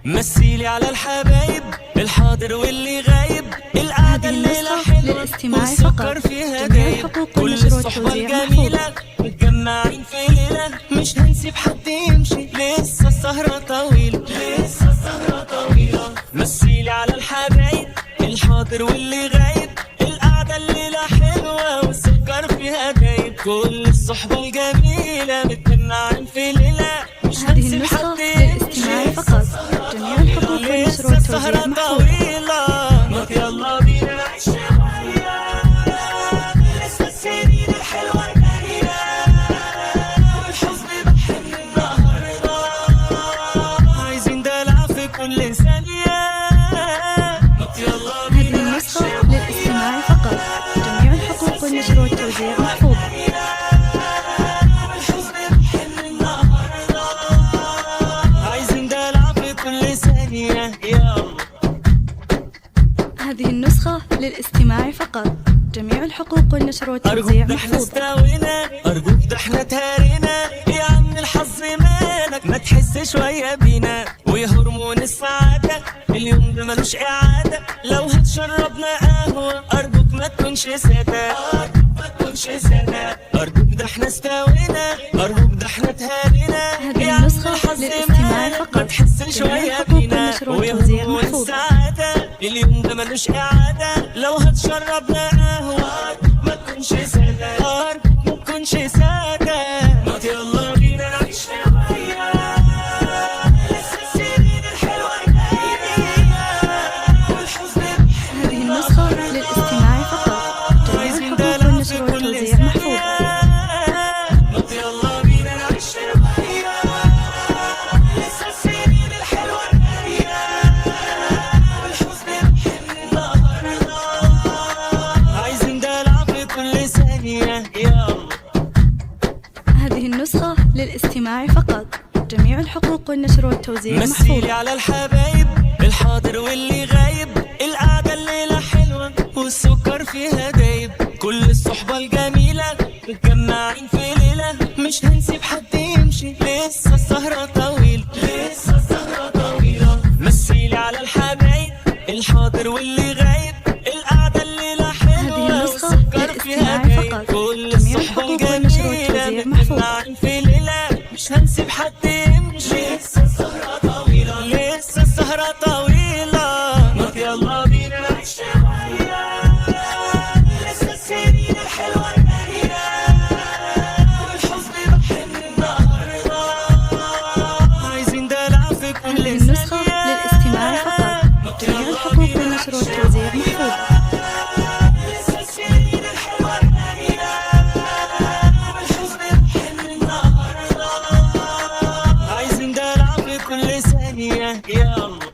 مثيلي على الحبايب الحاضر واللي غايب، القعدة الليلة حلوة والسكر فيها دايب، كل الصحبة الجميلة متجمعين في ليلة، مش هنسيب حد يمشي، لسه السهرة طويلة، لسه السهرة طويلة. مثيلي على الحبايب الحاضر واللي غايب، القعدة الليلة حلوة والسكر فيها دايب، كل الصحبة الجميلة متجمعين في ليلة، مش هنسيب حد يمشي، فقط. جميع الحقوق والمشروع التوزيع محفوظ. ما يلا بينا نعيش شوية، لسه السنين الحلوة جاية، والحزن بحن النهاردة، عايزين دلع في كل ثانية. هذه النسخة للاستماع فقط. جميع الحقوق والمشروع التوزيع محفوظ. هذه النسخة للاستماع فقط. جميع الحقوق والنشر والتوزيع محفوظ. أرجوك ده احنا تهرينا يا عم الحظ مالك، ما تحس شوية بينا ويا هرمون السعادة، اليوم ده ملوش إعادة، لو هتشربنا قهوة أرجوك ما تكونش سادة، أرجوك ما تكونش سادة، أرجوك ده احنا استوينا، أرجوك ده احنا تهرينا. هذه النسخة للاستماع فقط. ما تحس شوية بينا ويا هرمون السعادة، اليوم ده ملوش إعادة، لو هتشربنا قهوة ما تكونش سادة، أرجوك ما تكونش سادة. ما يلا بينا نعيش شوية، لسه السنين الحلوة جاية، والحزن هذه النسخة للاستماع فقط. جميع الحقوق والنشر والتوزيع محفوظ. ما يلا بينا نعيش شوية، لسه السنين الحلوة جاية، والحزن بحن النهاردة، عايزين دلع في كل ثانية. هذه النسخة للاستماع فقط. جميع الحقوق والنشر والتوزيع محفوظ. مثيلي على الحبايب الحاضر واللي غايب، القعدة الليلة حلوة والسكر فيها دايب، كل الصحبة الجميلة متجمعين في ليلة، مش هنسيب حد يمشي، لسه السهرة طويلة، لسه السهرة طويلة. مثيلي على الحبايب الحاضر واللي غايب، القعدة الليلة حلوة والسكر فيها دايب، كل الصحبة الجميلة متجمعين في ليلة، مش هنسيب حد يمشي، لسه السهرة طويلة، لسه السهرة طويلة. ما يلا بينا نعيش شوية، لسه السنين الحلوة جاية، والحزن بحن النهاردة، عايزين دلع في كل هذه النسخة للاستماع فقط. جميع الحقوق والنشر والتوزيع محفوظ. لسه السنين الحلوة جاية، والحزن بحن النهاردة، عايزين دلع في كل ثانية. يلا